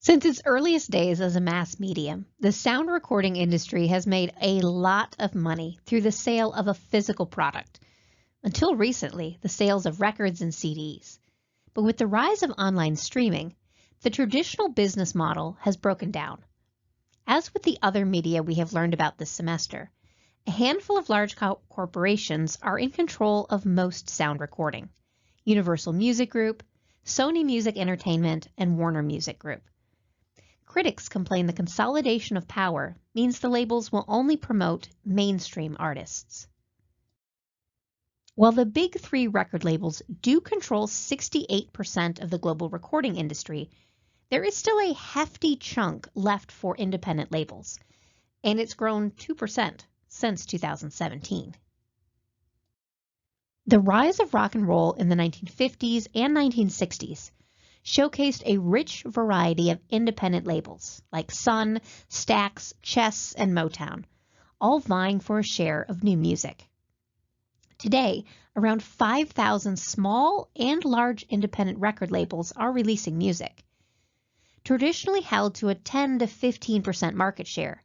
Since its earliest days as a mass medium, the sound recording industry has made a lot of money through the sale of a physical product. Until recently, the sales of records and CDs. But with the rise of online streaming, the traditional business model has broken down. As with the other media we have learned about this semester, a handful of large corporations are in control of most sound recording: Universal Music Group, Sony Music Entertainment, and Warner Music Group. Critics complain the consolidation of power means the labels will only promote mainstream artists. While the big three record labels do control 68% of the global recording industry, there is still a hefty chunk left for independent labels, and it's grown 2% since 2017. The rise of rock and roll in the 1950s and 1960s showcased a rich variety of independent labels like Sun, Stax, Chess, and Motown, all vying for a share of new music. Today, around 5,000 small and large independent record labels are releasing music. Traditionally held to a 10 to 15% market share,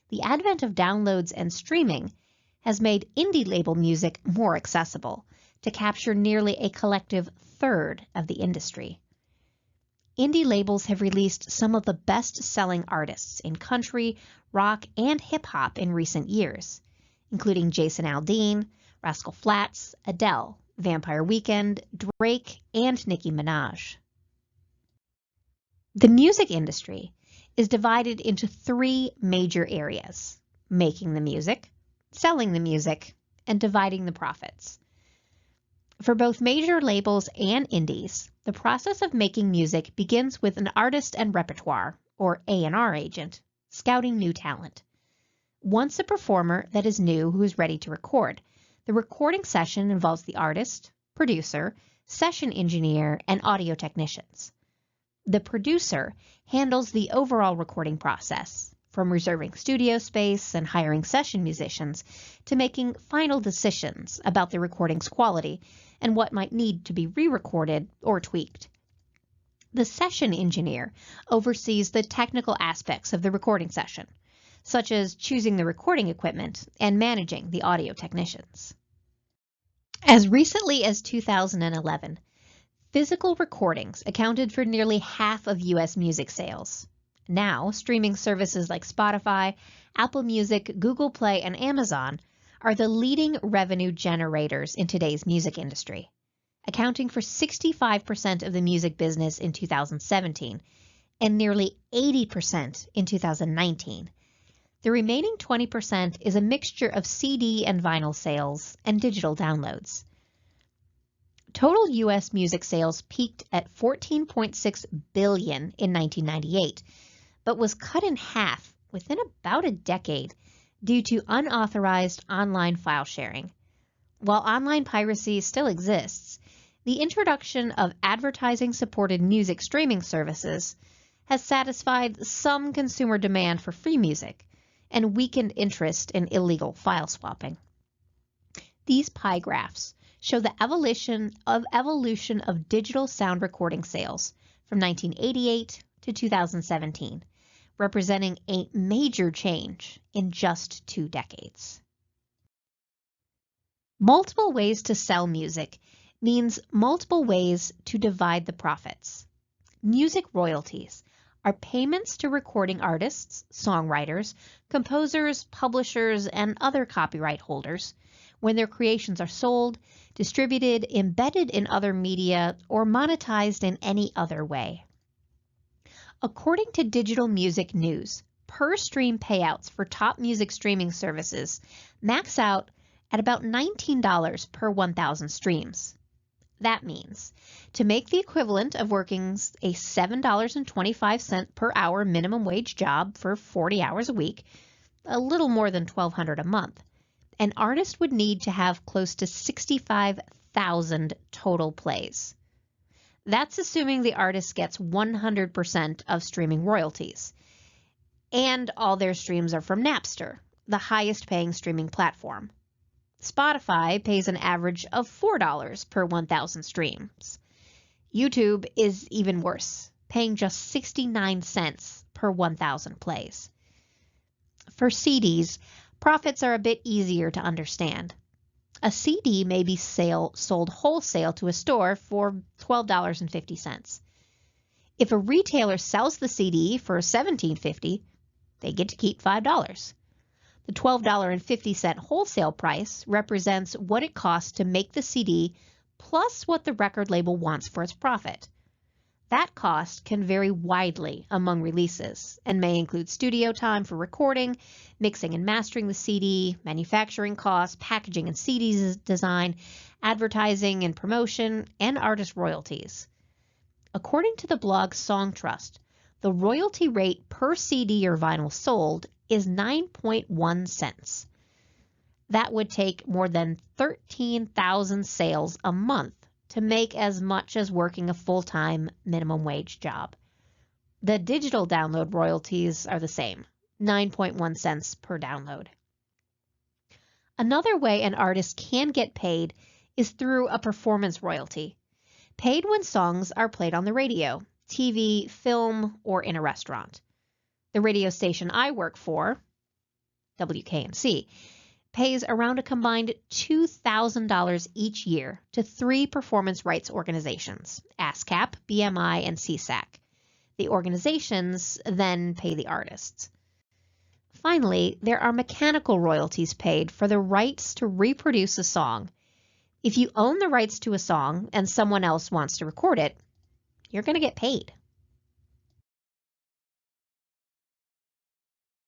the advent of downloads and streaming has made indie label music more accessible to capture nearly a collective third of the industry. Indie labels have released some of the best-selling artists in country, rock, and hip-hop in recent years, including Jason Aldean, Rascal Flatts, Adele, Vampire Weekend, Drake, and Nicki Minaj. The music industry is divided into three major areas: making the music, selling the music, and dividing the profits. For both major labels and indies, the process of making music begins with an artist and repertoire, or A&R agent, scouting new talent. Once a performer that is new who is ready to record, the recording session involves the artist, producer, session engineer, and audio technicians. The producer handles the overall recording process, from reserving studio space and hiring session musicians to making final decisions about the recording's quality and what might need to be re-recorded or tweaked. The session engineer oversees the technical aspects of the recording session, such as choosing the recording equipment and managing the audio technicians. As recently as 2011, physical recordings accounted for nearly half of U.S. music sales. Now, streaming services like Spotify, Apple Music, Google Play, and Amazon are the leading revenue generators in today's music industry, accounting for 65% of the music business in 2017 and nearly 80% in 2019. The remaining 20% is a mixture of CD and vinyl sales and digital downloads. Total U.S. music sales peaked at $14.6 billion in 1998, but was cut in half within about a decade due to unauthorized online file sharing. While online piracy still exists, the introduction of advertising-supported music streaming services has satisfied some consumer demand for free music and weakened interest in illegal file swapping. These pie graphs show the evolution of digital sound recording sales from 1988 to 2017, representing a major change in just 2 decades. Multiple ways to sell music means multiple ways to divide the profits. Music royalties are payments to recording artists, songwriters, composers, publishers, and other copyright holders when their creations are sold, distributed, embedded in other media, or monetized in any other way. According to Digital Music News, per-stream payouts for top music streaming services max out at about $19 per 1,000 streams. That means, to make the equivalent of working a $7.25 per hour minimum wage job for 40 hours a week, a little more than $1,200 a month, an artist would need to have close to 65,000 total plays. That's assuming the artist gets 100% of streaming royalties, and all their streams are from Napster, the highest paying streaming platform. Spotify pays an average of $4 per 1,000 streams. YouTube is even worse, paying just 69 cents per 1,000 plays. For CDs, profits are a bit easier to understand. A CD may be sold wholesale to a store for $12.50. If a retailer sells the CD for $17.50, they get to keep $5. The $12.50 wholesale price represents what it costs to make the CD plus what the record label wants for its profit. That cost can vary widely among releases and may include studio time for recording, mixing and mastering the CD, manufacturing costs, packaging and CD design, advertising and promotion, and artist royalties. According to the blog Song Trust, the royalty rate per CD or vinyl sold is 9.1 cents. That would take more than 13,000 sales a month to make as much as working a full-time minimum wage job. The digital download royalties are the same, 9.1 cents per download. Another way an artist can get paid is through a performance royalty, paid when songs are played on the radio, TV, film, or in a restaurant. The radio station I work for, WKNC, pays around a combined $2,000 each year to 3 performance rights organizations, ASCAP, BMI, and CSAC. The organizations then pay the artists. Finally, there are mechanical royalties paid for the rights to reproduce a song. If you own the rights to a song and someone else wants to record it, you're going to get paid.